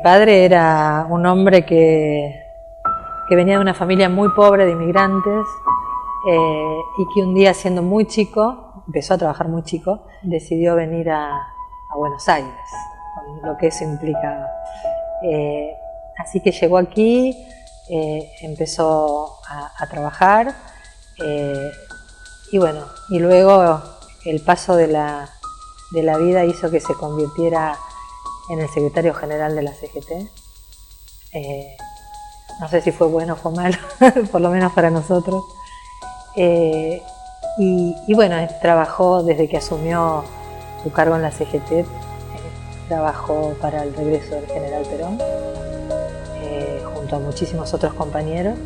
padre era un hombre que venía de una familia muy pobre de inmigrantes y que un día, siendo muy chico, empezó a trabajar muy chico, decidió venir a Buenos Aires, con lo que eso implicaba. Así que llegó aquí, empezó a trabajar y bueno, y luego el paso de la vida hizo que se convirtiera en el secretario general de la CGT. No sé si fue bueno o fue malo, por lo menos para nosotros. Y bueno, trabajó desde que asumió su cargo en la CGT, trabajó para el regreso del general Perón, junto a muchísimos otros compañeros.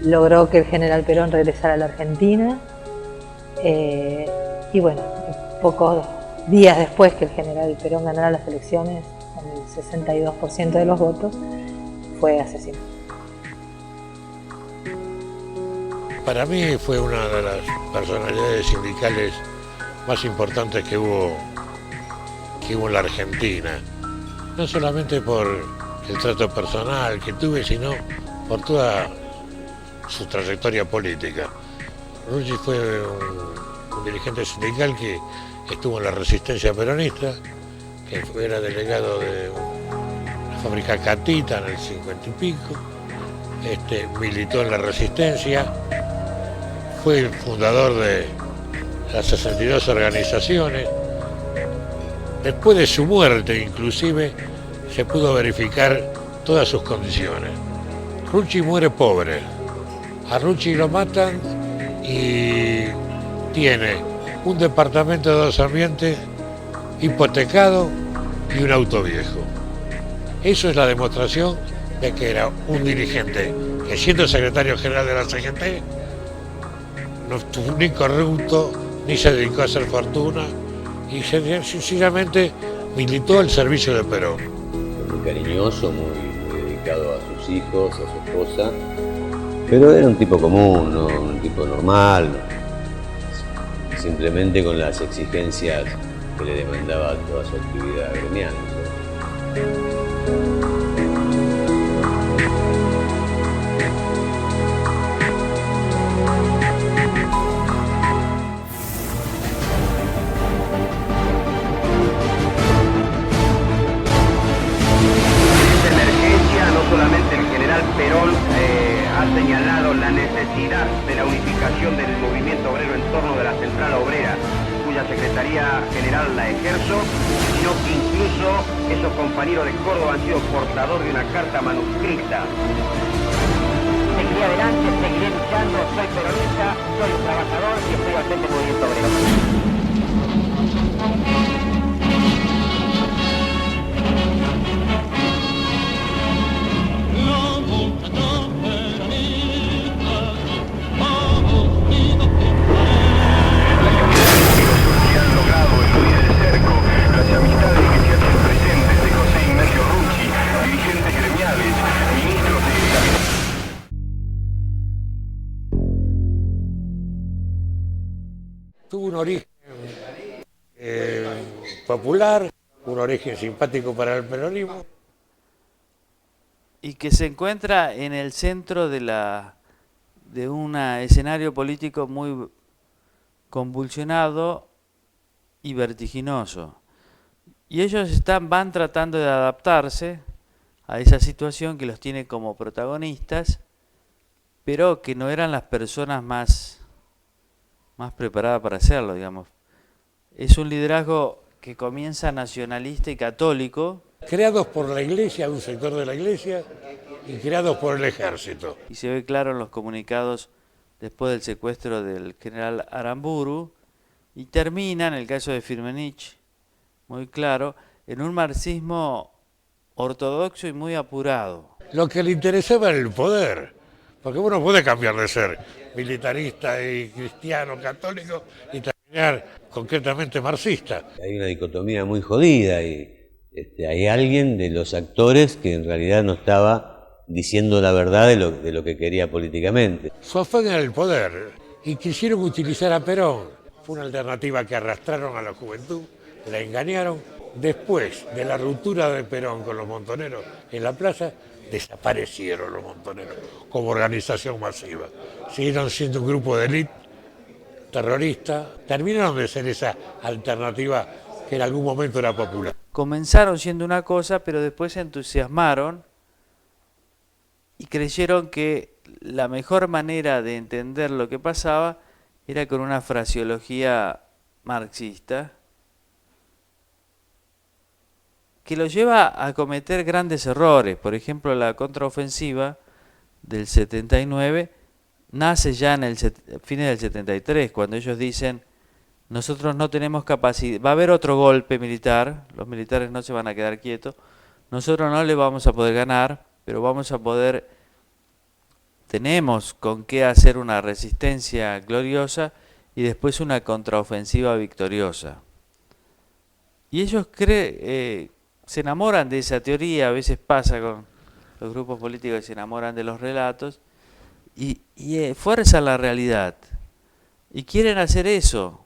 Logró que el general Perón regresara a la Argentina y bueno, pocos días después que el general Perón ganara las elecciones, con el 62% de los votos, fue asesinado. Para mí fue una de las personalidades sindicales más importantes que hubo en la Argentina. No solamente por el trato personal que tuve, sino por toda su trayectoria política. Rucci fue un dirigente sindical que estuvo en la resistencia peronista, que era delegado de la fábrica Catita en el 50 y pico, militó en la resistencia, fue el fundador de las 62 organizaciones. Después de su muerte, inclusive, se pudo verificar todas sus condiciones. Rucci muere pobre. A Rucci lo matan y tiene un departamento de 2 ambientes hipotecado y un auto viejo. Eso es la demostración de que era un dirigente que, siendo secretario general de la CGT, no estuvo ni corrupto, ni se dedicó a hacer fortuna, y sencillamente militó al servicio de Perón. Muy cariñoso, muy dedicado a sus hijos, a su esposa, pero era un tipo común, ¿no? Un tipo normal, ¿no? Simplemente con las exigencias que le demandaba toda su actividad gremial, ¿no? Perón ha señalado la necesidad de la unificación del movimiento obrero en torno de la Central Obrera, cuya Secretaría General la ejerzo, sino que incluso esos compañeros de Córdoba han sido portadores de una carta manuscrita. Seguiré adelante, seguiré luchando, soy peronista, soy un trabajador y estoy al frente del movimiento obrero. Tuvo un origen popular, un origen simpático para el peronismo. Y que se encuentra en el centro de un escenario político muy convulsionado y vertiginoso. Y ellos van tratando de adaptarse a esa situación que los tiene como protagonistas, pero que no eran las personas más preparadas para hacerlo, digamos. Es un liderazgo que comienza nacionalista y católico. Creados por la Iglesia, un sector de la Iglesia, y creados por el ejército. Y se ve claro en los comunicados después del secuestro del general Aramburu, y termina, en el caso de Firmenich, muy claro, en un marxismo ortodoxo y muy apurado. Lo que le interesaba era el poder, porque uno puede cambiar de ser militarista y cristiano, católico, y terminar concretamente marxista. Hay una dicotomía muy jodida y hay alguien de los actores que en realidad no estaba diciendo la verdad de lo que quería políticamente. Su afán era el poder y quisieron utilizar a Perón. Fue una alternativa que arrastraron a la juventud, la engañaron Después de la ruptura de Perón con los montoneros en la plaza, desaparecieron los montoneros como organización masiva. Siguieron siendo un grupo de élite terrorista, terminaron de ser esa alternativa que en algún momento era popular. Comenzaron siendo una cosa, pero después se entusiasmaron y creyeron que la mejor manera de entender lo que pasaba era con una fraseología marxista que lo lleva a cometer grandes errores. Por ejemplo, la contraofensiva del 79 nace ya en el fines del 73, cuando ellos dicen: nosotros no tenemos capacidad, va a haber otro golpe militar, los militares no se van a quedar quietos, nosotros no le vamos a poder ganar, pero vamos a poder, tenemos con qué hacer una resistencia gloriosa y después una contraofensiva victoriosa. Y ellos se enamoran de esa teoría, a veces pasa con los grupos políticos que se enamoran de los relatos, y fuerzan la realidad, y quieren hacer eso,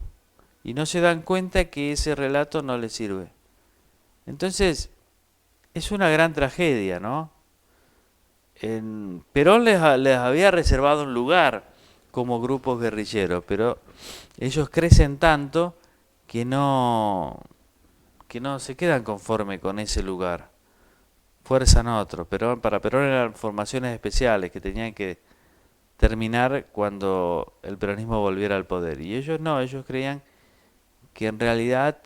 y no se dan cuenta que ese relato no les sirve. Entonces, es una gran tragedia, ¿no? Perón les había reservado un lugar como grupos guerrilleros, pero ellos crecen tanto que no se quedan conformes con ese lugar. Fuerzan otro. Para Perón eran formaciones especiales que tenían que terminar cuando el peronismo volviera al poder. Y ellos no, ellos creían que en realidad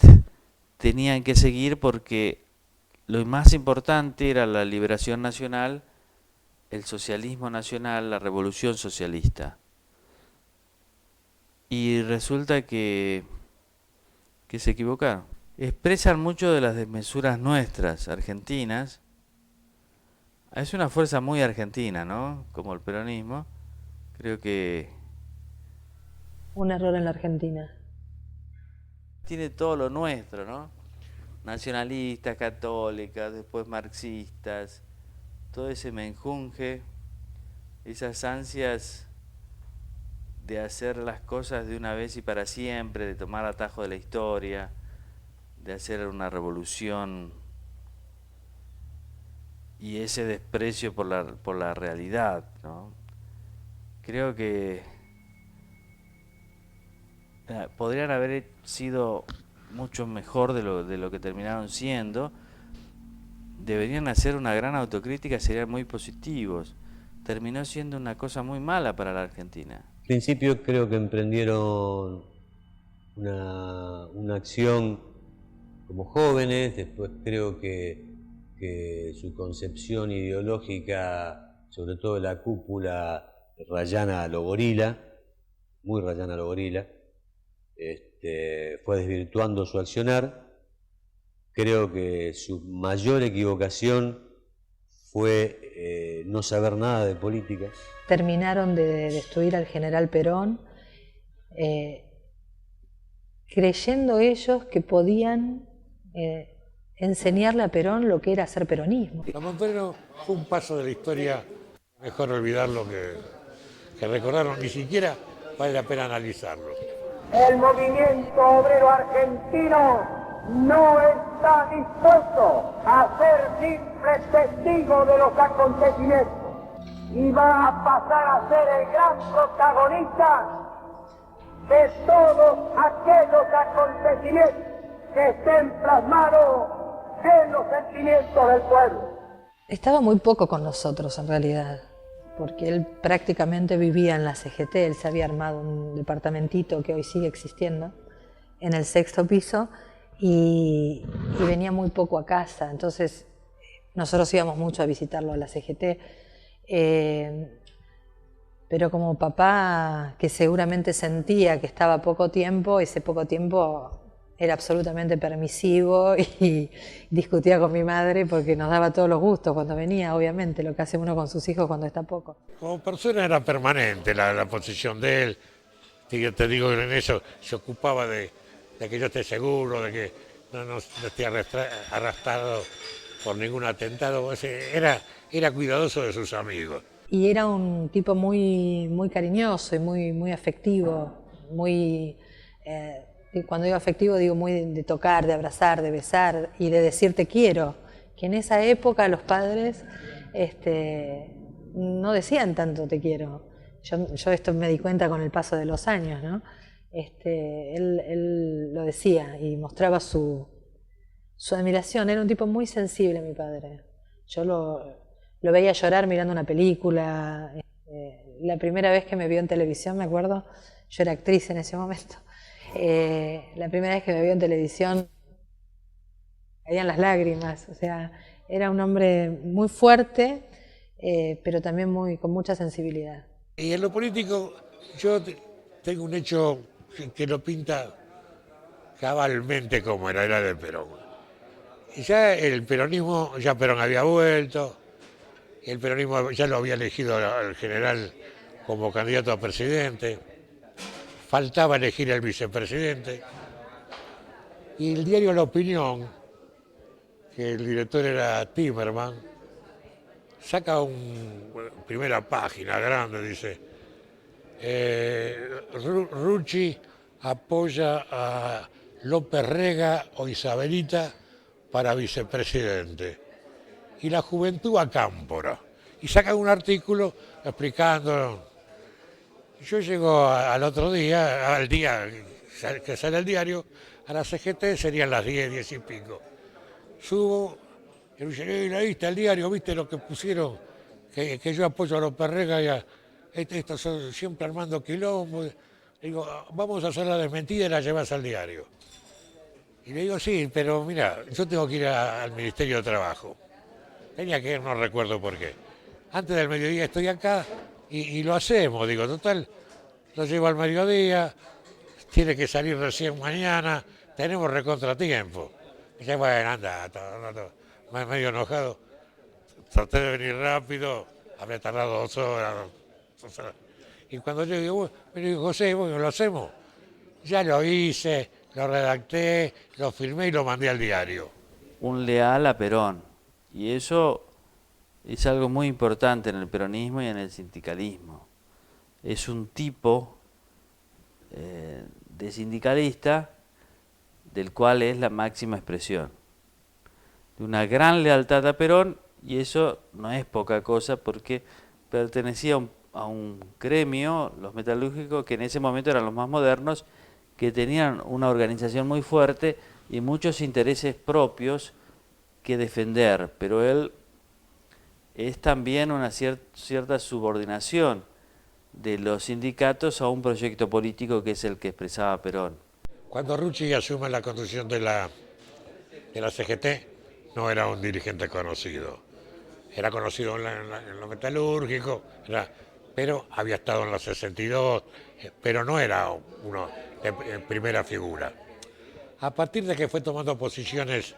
tenían que seguir porque lo más importante era la liberación nacional, el socialismo nacional, la revolución socialista. Y resulta que se equivocaron. Expresan mucho de las desmesuras nuestras, argentinas. Es una fuerza muy argentina, ¿no? Como el peronismo. Creo que Un error en la Argentina. tiene todo lo nuestro, ¿no? Nacionalistas, católicas, después marxistas, todo ese menjunje, esas ansias de hacer las cosas de una vez y para siempre, de tomar atajo de la historia, de hacer una revolución, y ese desprecio por la realidad, ¿no? Creo que podrían haber sido mucho mejor de lo que terminaron siendo. Deberían hacer una gran autocrítica, serían muy positivos. Terminó siendo una cosa muy mala para la Argentina. Al principio creo que emprendieron una acción como jóvenes, después creo que su concepción ideológica, sobre todo la cúpula, rayana a lo gorila, muy rayana a lo gorila, fue desvirtuando su accionar. Creo que su mayor equivocación fue no saber nada de política. Terminaron de destruir al general Perón, creyendo ellos que podían enseñarle a Perón lo que era ser peronismo. Los montoneros fue un paso de la historia, mejor olvidarlo que recordarlo, ni siquiera vale la pena analizarlo. El movimiento obrero argentino no está dispuesto a ser simple testigo de los acontecimientos y va a pasar a ser el gran protagonista de todos aquellos acontecimientos que estén plasmados en los sentimientos del pueblo. Estaba muy poco con nosotros en realidad, porque él prácticamente vivía en la CGT, él se había armado un departamentito que hoy sigue existiendo en el 6º piso y venía muy poco a casa, entonces nosotros íbamos mucho a visitarlo a la CGT, pero como papá, que seguramente sentía que estaba poco tiempo, ese poco tiempo era absolutamente permisivo y discutía con mi madre porque nos daba todos los gustos cuando venía, obviamente, lo que hace uno con sus hijos cuando está poco. Como persona era permanente la posición de él, y te digo que en eso se ocupaba de que yo esté seguro, de que no esté arrastrado por ningún atentado, era cuidadoso de sus amigos. Y era un tipo muy, muy cariñoso y muy afectivo, muy y cuando digo afectivo digo muy de tocar, de abrazar, de besar y de decir te quiero, que en esa época los padres no decían tanto te quiero. Yo esto me di cuenta con el paso de los años, ¿no? Él lo decía y mostraba su admiración. Era un tipo muy sensible, mi padre. Yo lo veía llorar mirando una película. La primera vez que me vio en televisión, me acuerdo, yo era actriz en ese momento. La primera vez que me vio en televisión, caían las lágrimas. O sea, era un hombre muy fuerte, pero también con mucha sensibilidad. Y en lo político, yo tengo un hecho que lo pinta cabalmente como era del Perón. Y ya el peronismo, ya Perón había vuelto, el peronismo ya lo había elegido al general como candidato a presidente, faltaba elegir al vicepresidente, y el diario La Opinión, que el director era Timerman, saca primera página grande, dice, Rucci apoya a López Rega o Isabelita para vicepresidente y la juventud a Cámpora. Y sacan un artículo explicando. Yo llego al otro día, al día que sale el diario, a la CGT serían las 10 y pico. Subo y me dicen, ¿leíste el diario? ¿Viste lo que pusieron? Que yo apoyo a López Rega y a estos son siempre armando quilombo. Le digo, vamos a hacer la desmentida y la llevas al diario. Y le digo, sí, pero mira, yo tengo que ir al Ministerio de Trabajo. Tenía que ir, no recuerdo por qué. Antes del mediodía estoy acá y lo hacemos. Digo, total, lo llevo al mediodía, tiene que salir recién mañana, tenemos recontratiempo. Y dije, bueno, anda, medio enojado. Traté de venir rápido, habré tardado 2 horas. Y cuando yo digo, me dijo, José, bueno, lo hacemos. Ya lo hice, lo redacté, lo filmé y lo mandé al diario. Un leal a Perón. Y eso es algo muy importante en el peronismo y en el sindicalismo. Es un tipo de sindicalista del cual es la máxima expresión. De una gran lealtad a Perón, y eso no es poca cosa porque pertenecía a un gremio, los metalúrgicos, que en ese momento eran los más modernos, que tenían una organización muy fuerte y muchos intereses propios que defender, pero él es también una cierta subordinación de los sindicatos a un proyecto político que es el que expresaba Perón. Cuando Rucci asume la conducción de la CGT, no era un dirigente conocido. Era conocido en lo metalúrgico, pero había estado en los 62, pero no era uno de primera figura. A partir de que fue tomando posiciones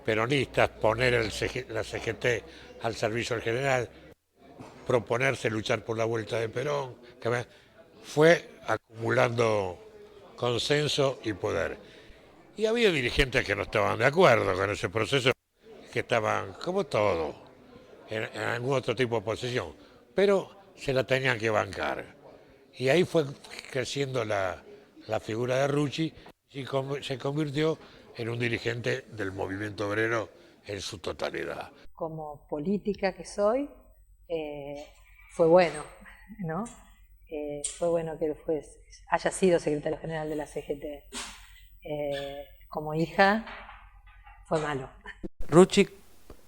peronistas, poner la CGT al servicio del general, proponerse luchar por la vuelta de Perón, fue acumulando consenso y poder. Y había dirigentes que no estaban de acuerdo con ese proceso, que estaban, como todo, en algún otro tipo de posición, pero se la tenían que bancar. Y ahí fue creciendo la figura de Rucci y se convirtió en un dirigente del movimiento obrero en su totalidad. Como política que soy, fue bueno, ¿no? Fue bueno que haya sido secretario general de la CGT. Como hija, fue malo. Rucci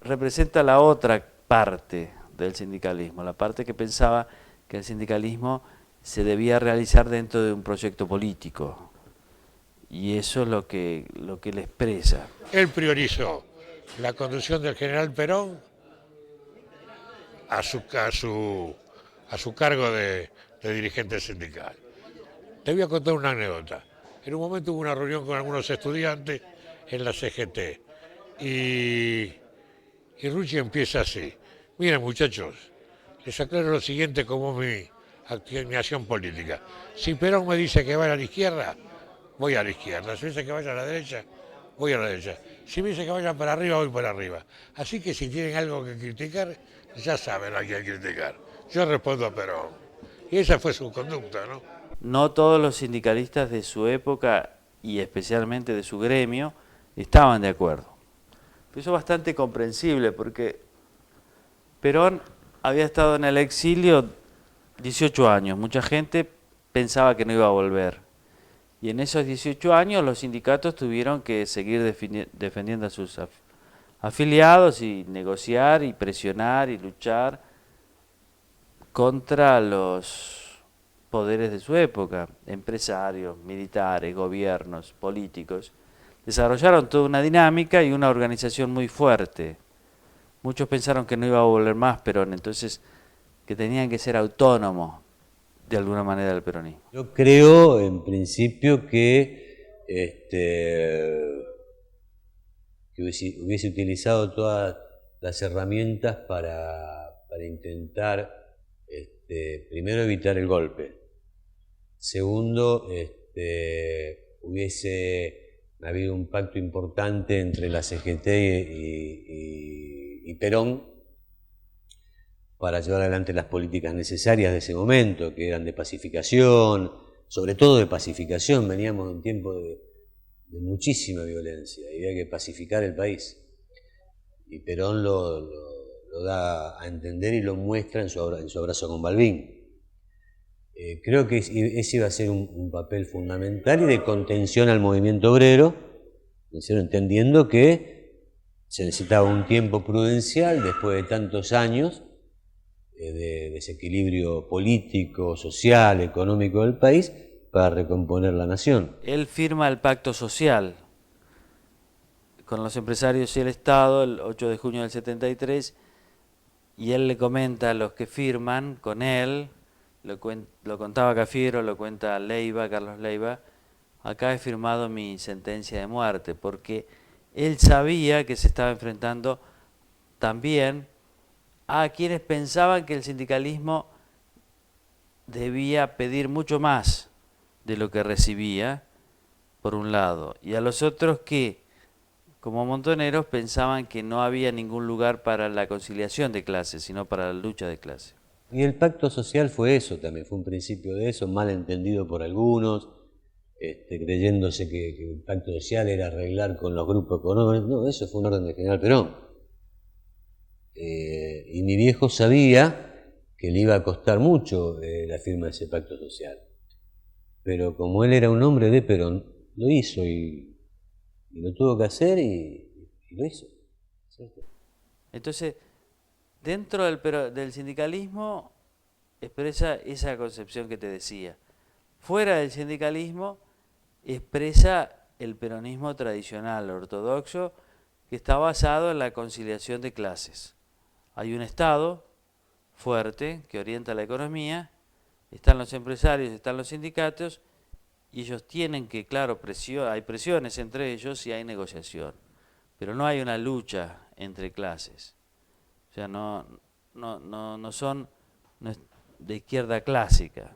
representa la otra parte del sindicalismo, la parte que pensaba que el sindicalismo se debía realizar dentro de un proyecto político. Y eso es lo que le expresa. Él priorizó la conducción del general Perón a su cargo de dirigente sindical. Te voy a contar una anécdota. En un momento hubo una reunión con algunos estudiantes en la CGT y Rucci empieza así. Miren, muchachos, les aclaro lo siguiente como mi acción política. Si Perón me dice que vaya a la izquierda, voy a la izquierda. Si me dice que vaya a la derecha, voy a la derecha. Si me dice que vaya para arriba, voy para arriba. Así que si tienen algo que criticar, ya saben a quién criticar. Yo respondo a Perón. Y esa fue su conducta, ¿no? No todos los sindicalistas de su época y especialmente de su gremio estaban de acuerdo. Pero eso es bastante comprensible porque Perón había estado en el exilio 18 años. Mucha gente pensaba que no iba a volver. Y en esos 18 años los sindicatos tuvieron que seguir defendiendo a sus afiliados y negociar y presionar y luchar contra los poderes de su época, empresarios, militares, gobiernos, políticos. Desarrollaron toda una dinámica y una organización muy fuerte. Muchos pensaron que no iba a volver más Perón, entonces que tenían que ser autónomos de alguna manera del peronismo. Yo creo, en principio, que hubiese utilizado todas las herramientas para intentar, primero, evitar el golpe. Segundo, hubiese habido un pacto importante entre la CGT y Perón para llevar adelante las políticas necesarias de ese momento, que eran de pacificación, sobre todo de pacificación. Veníamos de un tiempo de muchísima violencia y había que pacificar el país. Y Perón lo da a entender y lo muestra en su abrazo con Balbín. Creo que ese iba a ser un papel fundamental y de contención al movimiento obrero, entendiendo que se necesitaba un tiempo prudencial después de tantos años de desequilibrio político, social, económico del país para recomponer la nación. Él firma el pacto social con los empresarios y el Estado el 8 de junio del 73 y él le comenta a los que firman con él, lo contaba Cafiero, lo cuenta Leiva, Carlos Leiva, acá he firmado mi sentencia de muerte, porque él sabía que se estaba enfrentando también a quienes pensaban que el sindicalismo debía pedir mucho más de lo que recibía, por un lado, y a los otros que, como Montoneros, pensaban que no había ningún lugar para la conciliación de clases, sino para la lucha de clases. Y el pacto social fue eso también, fue un principio de eso, mal entendido por algunos, creyéndose que el pacto social era arreglar con los grupos económicos. No, eso fue un orden del general Perón. Y mi viejo sabía que le iba a costar mucho la firma de ese pacto social. Pero como él era un hombre de Perón, lo hizo y lo tuvo que hacer y lo hizo. ¿Cierto? Entonces, dentro del sindicalismo expresa esa concepción que te decía. Fuera del sindicalismo expresa el peronismo tradicional, ortodoxo, que está basado en la conciliación de clases. Hay un Estado fuerte que orienta la economía, están los empresarios, están los sindicatos, y ellos tienen que, claro, hay presiones entre ellos y hay negociación, pero no hay una lucha entre clases. O sea, no son de izquierda clásica,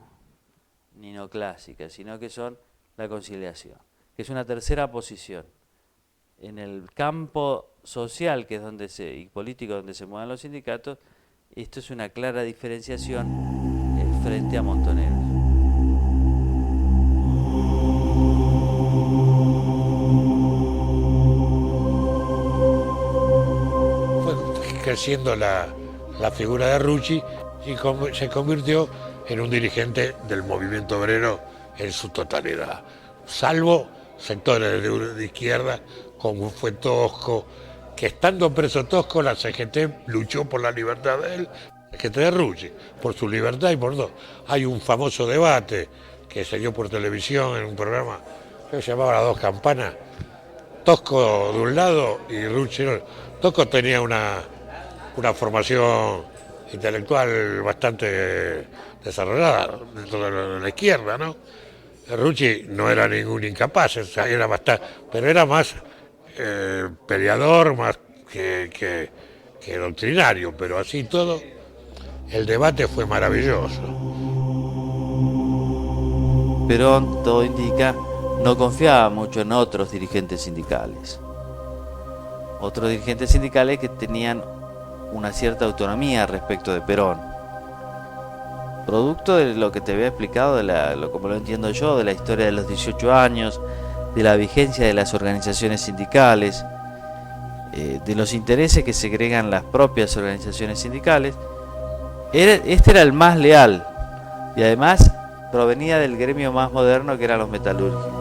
ni no clásica, sino que son la conciliación, que es una tercera posición. En el campo social, que es y político donde se mueven los sindicatos, esto es una clara diferenciación frente a Montoneros. Fue creciendo la figura de Rucci y se convirtió en un dirigente del movimiento obrero en su totalidad, salvo sectores de izquierda como fue Tosco, que estando preso Tosco, la CGT luchó por la libertad de él, la CGT de Rucci, por su libertad y por dos. Hay un famoso debate que se dio por televisión en un programa que se llamaba Las Dos Campanas, Tosco de un lado y Rucci no. Tosco tenía una formación intelectual bastante desarrollada dentro de la izquierda, ¿no? Rucci no era ningún incapaz, era bastante, pero era más peleador, más que doctrinario, pero así todo, el debate fue maravilloso. Perón, todo indica, no confiaba mucho en otros dirigentes sindicales. Otros dirigentes sindicales que tenían una cierta autonomía respecto de Perón. producto de lo que te había explicado, como lo entiendo yo, de la historia de los 18 años, de la vigencia de las organizaciones sindicales, de los intereses que segregan las propias organizaciones sindicales. Este era el más leal y además provenía del gremio más moderno, que eran los metalúrgicos.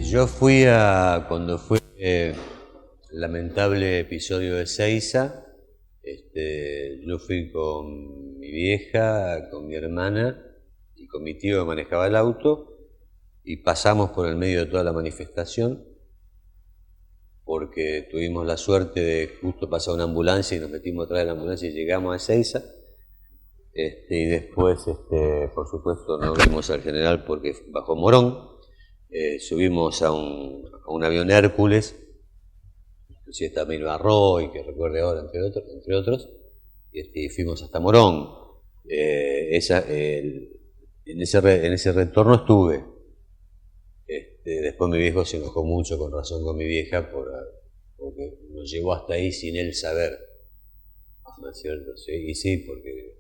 Yo fui cuando fue el lamentable episodio de Ezeiza, yo fui con mi vieja, con mi hermana y con mi tío que manejaba el auto, y pasamos por el medio de toda la manifestación porque tuvimos la suerte de justo pasar una ambulancia y nos metimos atrás de la ambulancia y llegamos a Ezeiza. Y después, por supuesto, no vimos al general porque bajó Morón. Subimos a un avión Hércules, inclusive está Milo Arroy, que recuerde ahora, entre otros, y fuimos hasta Morón. En ese retorno estuve. Después mi viejo se enojó mucho, con razón, con mi vieja, porque nos llevó hasta ahí sin él saber, ¿no es cierto? Sí, y sí, porque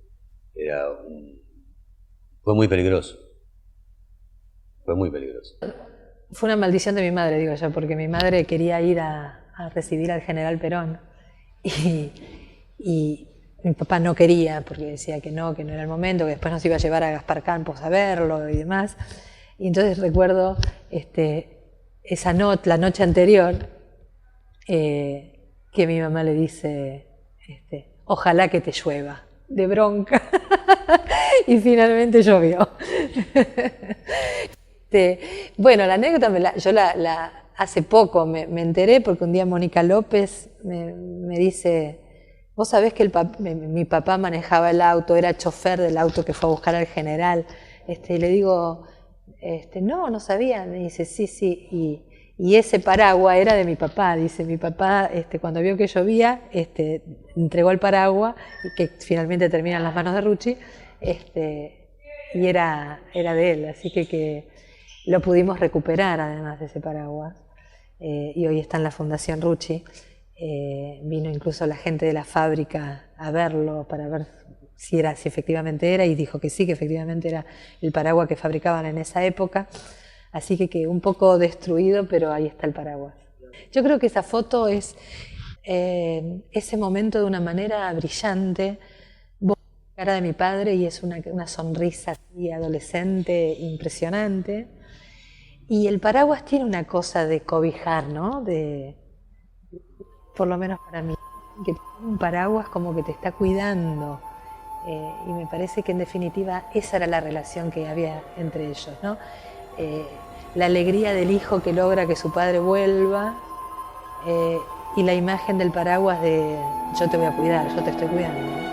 fue muy peligroso. Fue muy peligroso. Fue una maldición de mi madre, digo yo, porque mi madre quería ir a recibir al general Perón y mi papá no quería, porque decía que no era el momento, que después nos iba a llevar a Gaspar Campos a verlo y demás. Y entonces recuerdo la noche anterior que mi mamá le dice, ojalá que te llueva, de bronca. Y finalmente llovió. Bueno, la anécdota yo hace poco me enteré porque un día Mónica López me dice, vos sabés que mi papá manejaba el auto, era chofer del auto que fue a buscar al general, y le digo, no sabía. Me dice, sí, y ese paraguas era de mi papá. Dice, mi papá cuando vio que llovía, entregó el paraguas, y que finalmente termina en las manos de Rucci, y era de él, así que lo pudimos recuperar además de ese paraguas, y hoy está en la Fundación Rucci. Vino incluso la gente de la fábrica a verlo para ver si efectivamente era, y dijo que sí, que efectivamente era el paraguas que fabricaban en esa época, así que un poco destruido, pero ahí está el paraguas. Yo creo que esa foto es ese momento de una manera brillante. Vos ves la cara de mi padre y es una sonrisa así adolescente impresionante, y el paraguas tiene una cosa de cobijar, ¿no? Por lo menos para mí, que un paraguas como que te está cuidando, y me parece que en definitiva esa era la relación que había entre ellos, ¿no? La alegría del hijo que logra que su padre vuelva, y la imagen del paraguas de yo te voy a cuidar, yo te estoy cuidando, ¿no?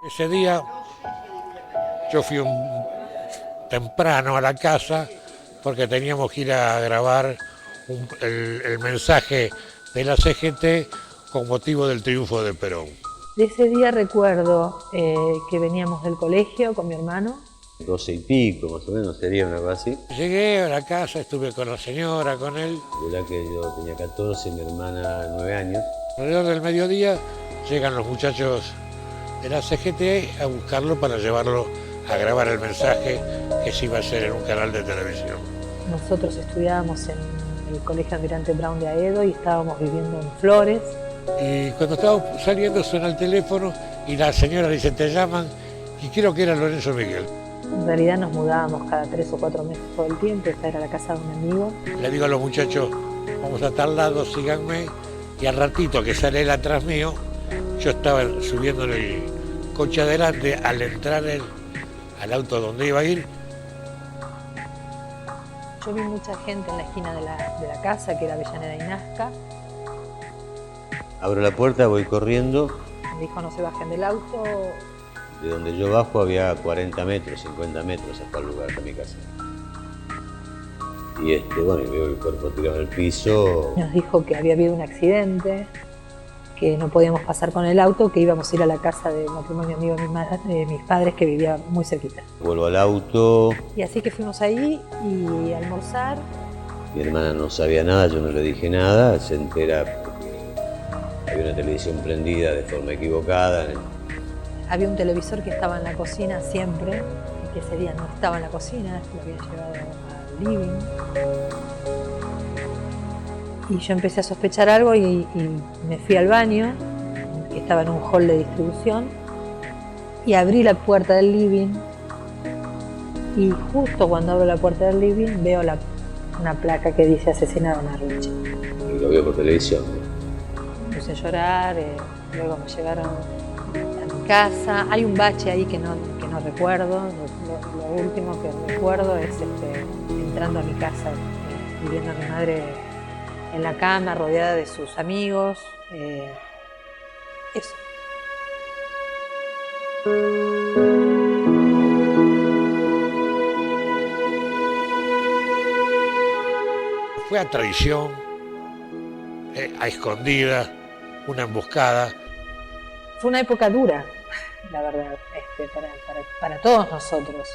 Ese día yo fui temprano a la casa porque teníamos que ir a grabar el mensaje de la CGT con motivo del triunfo de Perón. De ese día recuerdo que veníamos del colegio con mi hermano. 12 y pico, más o menos, sería una cosa así. Llegué a la casa, estuve con la señora, con él. Era que yo tenía 14 y mi hermana 9 años. Alrededor del mediodía llegan los muchachos de la CGT a buscarlo para llevarlo a grabar el mensaje que se iba a hacer en un canal de televisión. Nosotros estudiábamos en el Colegio Almirante Brown de Aedo y estábamos viviendo en Flores. Y cuando estábamos saliendo suena el teléfono y la señora dice, te llaman, y creo que era Lorenzo Miguel. En realidad nos mudábamos cada 3 o 4 meses todo el tiempo, esta era la casa de un amigo. Le digo a los muchachos, vamos a tal lado, síganme, y al ratito que sale él atrás mío, yo estaba subiendo en el coche adelante, al entrar él al auto donde iba a ir. Yo vi mucha gente en la esquina de la casa, que era Avellaneda y Nazca. Abro la puerta, voy corriendo. Me dijo no se bajen del auto. De donde yo bajo había 40 metros, 50 metros hasta el lugar de mi casa. Y bueno, y veo el cuerpo tirado en el piso. Nos dijo que había habido un accidente, que no podíamos pasar con el auto, que íbamos a ir a la casa de matrimonio amigo de mis padres, que vivía muy cerquita. Vuelvo al auto. Y así que fuimos ahí y a almorzar. Mi hermana no sabía nada, yo no le dije nada. Se entera porque había una televisión prendida de forma equivocada. Había un televisor que estaba en la cocina siempre, y que ese día no estaba en la cocina, lo había llevado al living. Y yo empecé a sospechar algo y me fui al baño, que estaba en un hall de distribución, y abrí la puerta del living, y justo cuando abro la puerta del living veo una placa que dice asesinaron a Richie. Y lo veo por televisión. Me puse a llorar, luego me llevaron a mi casa. Hay un bache ahí que no recuerdo. Lo último que recuerdo es entrando a mi casa y viendo a mi madre en la cama, rodeada de sus amigos. Eso. Fue a traición, a escondidas, una emboscada. Fue una época dura, la verdad, para todos nosotros.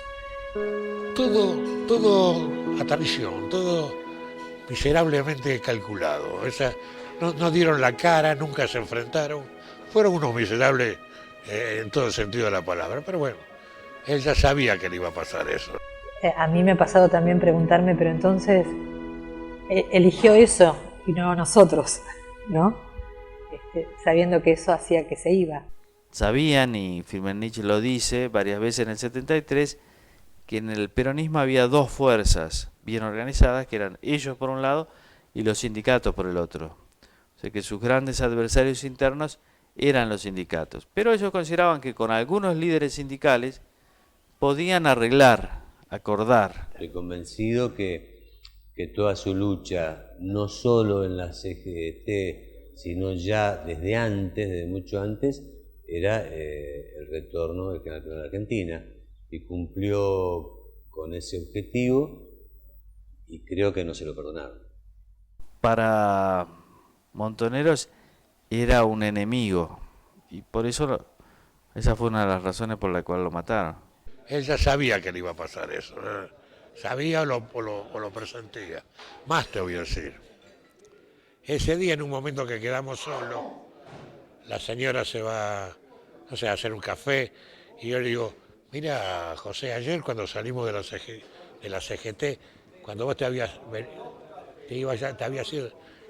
Todo a traición, todo miserablemente calculado. No dieron la cara, nunca se enfrentaron. Fueron unos miserables en todo el sentido de la palabra. Pero bueno, él ya sabía que le iba a pasar eso. A mí me ha pasado también preguntarme, pero entonces eligió eso y no nosotros, ¿no? Sabiendo que eso hacía que se iba. Sabían, y Firmenich lo dice varias veces en el 73, que en el peronismo había dos fuerzas bien organizadas, que eran ellos por un lado y los sindicatos por el otro. O sea que sus grandes adversarios internos eran los sindicatos. Pero ellos consideraban que con algunos líderes sindicales podían arreglar, acordar. Estoy convencido que toda su lucha, no solo en la CGT, sino ya desde antes, desde mucho antes, era el retorno del General Perón a la Argentina, y cumplió con ese objetivo y creo que no se lo perdonaron. Para Montoneros era un enemigo y por eso esa fue una de las razones por la cual lo mataron. Él ya sabía que le iba a pasar eso, sabía o lo presentía. Más te voy a decir. Ese día, en un momento que quedamos solos, la señora se va, no sé, a hacer un café, y yo le digo, mira, José, ayer cuando salimos de la CGT, cuando vos te habías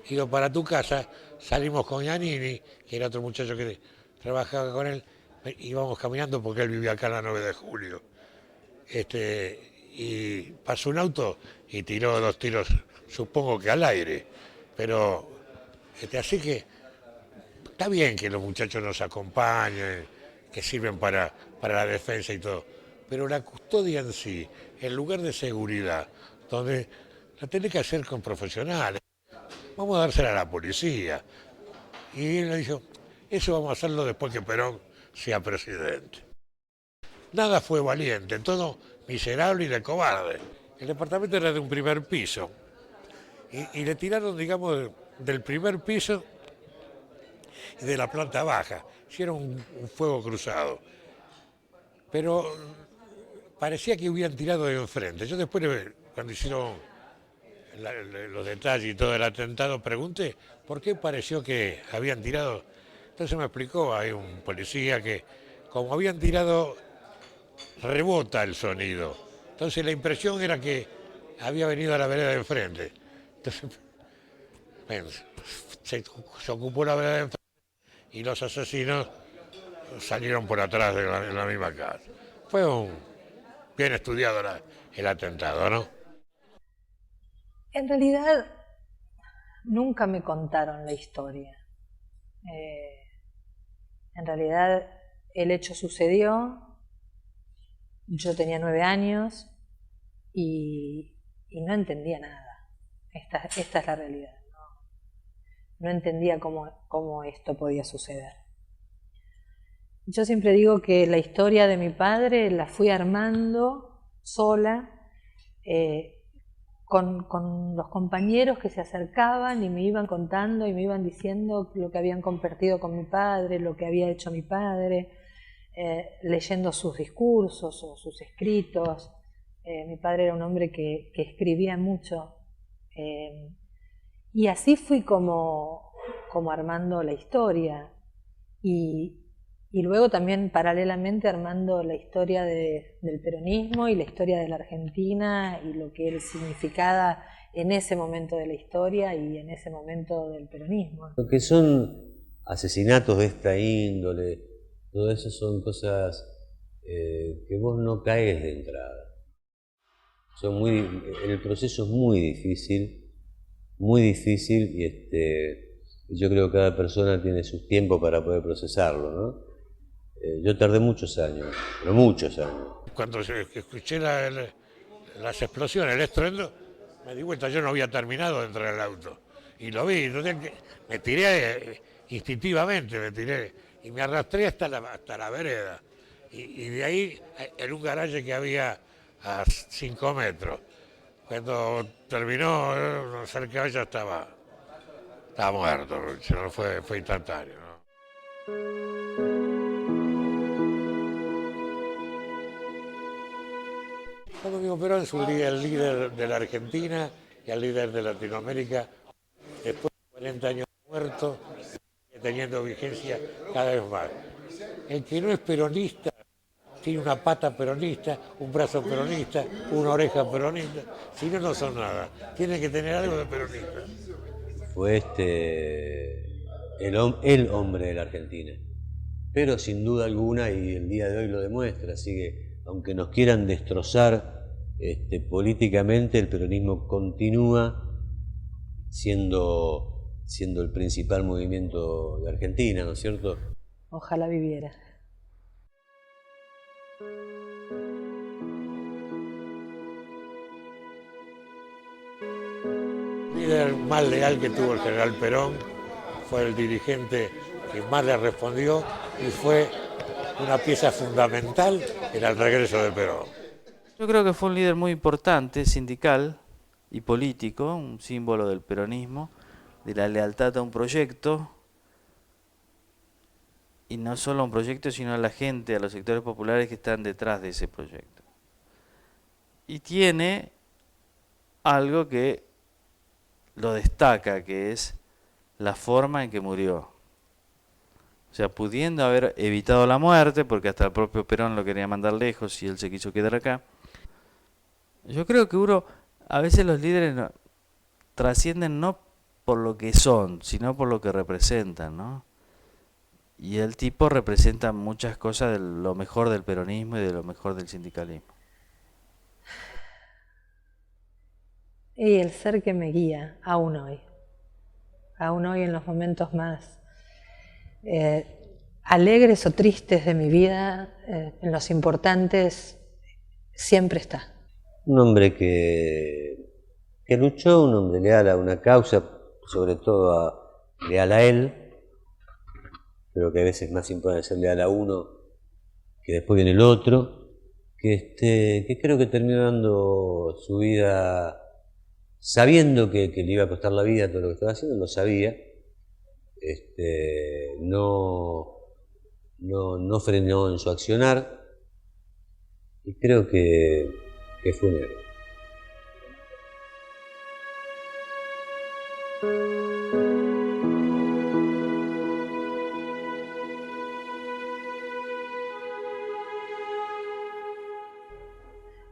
ido para tu casa, salimos con Giannini, que era otro muchacho que trabajaba con él, íbamos caminando porque él vivía acá en la 9 de julio. Y pasó un auto y tiró 2 tiros, supongo que al aire, pero así que está bien que los muchachos nos acompañen, que sirven para la defensa y todo, pero la custodia en sí, el lugar de seguridad, donde la tenés que hacer con profesionales, vamos a dársela a la policía. Y él le dijo, eso vamos a hacerlo después que Perón sea presidente. Nada fue valiente, todo miserable y de cobarde. El departamento era de un primer piso y le tiraron, digamos, del primer piso y de la planta baja. Hicieron un fuego cruzado. Pero parecía que hubieran tirado de enfrente. Yo después, cuando hicieron los detalles y todo el atentado, pregunté por qué pareció que habían tirado. Entonces me explicó, hay un policía que como habían tirado, rebota el sonido. Entonces la impresión era que había venido a la vereda de enfrente. Entonces, bueno, se ocupó la vereda de enfrente y los asesinos salieron por atrás de la misma casa. Fue bien estudiado el atentado, ¿no? En realidad, nunca me contaron la historia. En realidad, el hecho sucedió Yo tenía 9 años y no entendía nada. Esta es la realidad. No entendía cómo esto podía suceder. Yo siempre digo que la historia de mi padre la fui armando sola, con los compañeros que se acercaban y me iban contando y me iban diciendo lo que habían compartido con mi padre, lo que había hecho mi padre, leyendo sus discursos o sus escritos. Mi padre era un hombre que escribía mucho. Y así fui como armando la historia y luego también paralelamente armando la historia del peronismo y la historia de la Argentina y lo que significaba en ese momento de la historia y en ese momento del peronismo. Lo que son asesinatos de esta índole, todo eso son cosas que vos no caes de entrada. El proceso es muy difícil y yo creo que cada persona tiene su tiempo para poder procesarlo, ¿no? Yo tardé muchos años, pero muchos años. Cuando escuché las explosiones, el estruendo, me di cuenta, yo no había terminado de entrar al auto. Y lo vi, entonces me tiré instintivamente, y me arrastré hasta la vereda. Y de ahí, en un garaje que había a 5 metros. Cuando terminó, cerca de ella estaba muerto, no fue instantáneo, ¿no? Domingo Perón es el líder de la Argentina y el líder de Latinoamérica, después de 40 años muerto, teniendo vigencia cada vez más. El que no es peronista tiene una pata peronista, un brazo peronista, una oreja peronista, si no, no son nada. Tiene que tener algo de peronista. Fue el hombre de la Argentina, pero sin duda alguna, y el día de hoy lo demuestra, así que aunque nos quieran destrozar políticamente, el peronismo continúa siendo el principal movimiento de Argentina, ¿no es cierto? Ojalá viviera. El líder más leal que tuvo el general Perón fue el dirigente que más le respondió y fue una pieza fundamental en el regreso de Perón. Yo creo que fue un líder muy importante, sindical y político, un símbolo del peronismo, de la lealtad a un proyecto, y no solo a un proyecto, sino a la gente, a los sectores populares que están detrás de ese proyecto. Y tiene algo que lo destaca, que es la forma en que murió. O sea, pudiendo haber evitado la muerte, porque hasta el propio Perón lo quería mandar lejos y él se quiso quedar acá. Yo creo que a veces los líderes trascienden no por lo que son, sino por lo que representan, ¿no? Y el tipo representa muchas cosas de lo mejor del peronismo y de lo mejor del sindicalismo. Y el ser que me guía, aún hoy en los momentos más alegres o tristes de mi vida, en los importantes, siempre está. Un hombre que luchó, un hombre leal a una causa, sobre todo leal a él. Creo que a veces es más importante ser leal a uno que después viene el otro, que creo que terminó dando su vida sabiendo que le iba a costar la vida todo lo que estaba haciendo, lo sabía. No frenó en su accionar y creo que fue un héroe.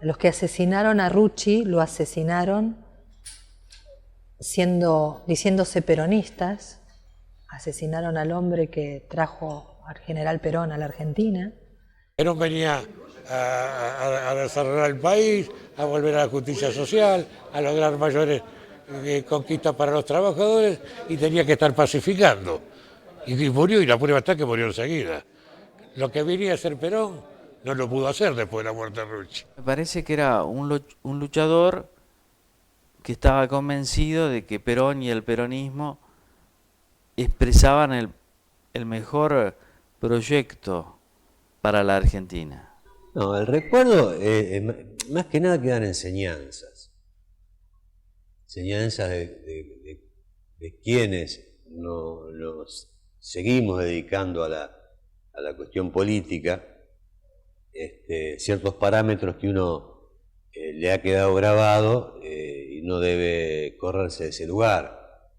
Los que asesinaron a Rucci lo asesinaron diciéndose peronistas, asesinaron al hombre que trajo al general Perón a la Argentina. Perón venía a desarrollar el país, a volver a la justicia social, a lograr mayores conquistas para los trabajadores y tenía que estar pacificando. Y murió, y la prueba está que murió enseguida. Lo que venía a hacer Perón no lo pudo hacer después de la muerte de Rucci. Me parece que era un luchador que estaba convencido de que Perón y el peronismo expresaban el mejor proyecto para la Argentina. No, el recuerdo, más que nada quedan enseñanzas. Enseñanzas de quienes nos seguimos dedicando a la cuestión política, ciertos parámetros que uno le ha quedado grabado y no debe correrse de ese lugar.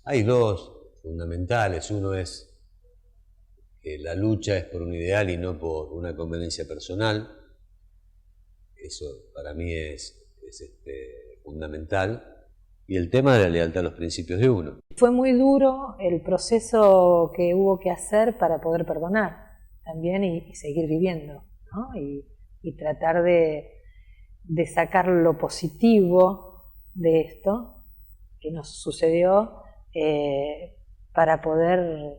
Hay dos fundamentales. Uno es que la lucha es por un ideal y no por una conveniencia personal. Eso para mí es fundamental. Y el tema de la lealtad a los principios de uno. Fue muy duro el proceso que hubo que hacer para poder perdonar también y seguir viviendo, ¿no? Y tratar de sacar lo positivo de esto que nos sucedió para poder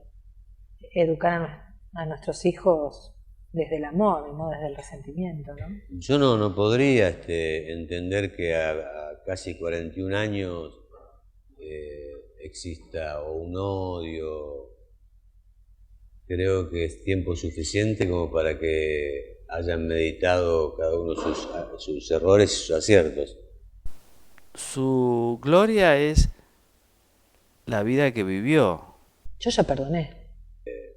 educar a nuestros hijos desde el amor y no desde el resentimiento, ¿no? Yo no podría entender que a casi 41 años exista un odio. Creo que es tiempo suficiente como para que hayan meditado cada uno sus errores y sus aciertos. Su gloria es la vida que vivió. Yo ya perdoné.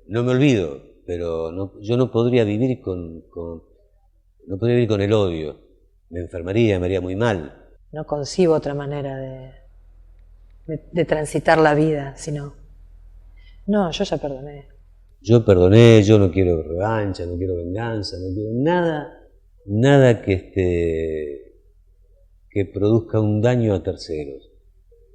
No me olvido, pero yo no podría vivir no podría vivir con el odio. Me enfermaría, me haría muy mal. No concibo otra manera de transitar la vida, sino... No, yo ya perdoné. Yo perdoné, yo no quiero revancha, no quiero venganza, no quiero nada que produzca un daño a terceros.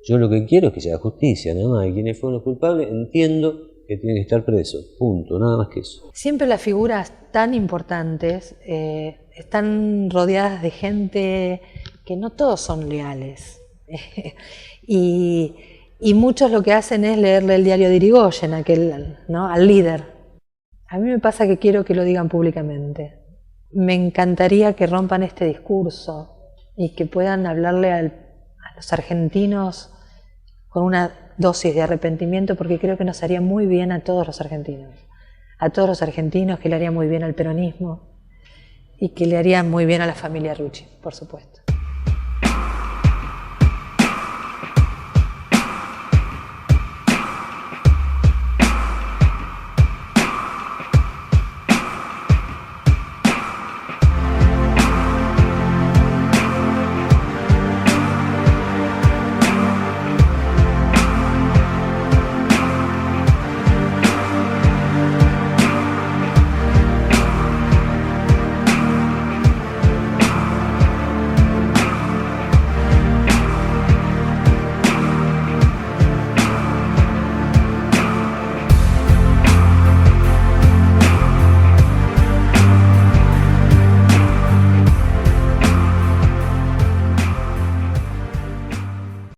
Yo lo que quiero es que se haga justicia, nada más. Y quienes fueron los culpables, entiendo que tienen que estar presos, punto, nada más que eso. Siempre las figuras tan importantes están rodeadas de gente que no todos son leales. Y muchos lo que hacen es leerle el diario de Irigoyen, al líder. A mí me pasa que quiero que lo digan públicamente. Me encantaría que rompan este discurso y que puedan hablarle a los argentinos con una dosis de arrepentimiento, porque creo que nos haría muy bien a todos los argentinos. A todos los argentinos, que le haría muy bien al peronismo y que le haría muy bien a la familia Rucci, por supuesto.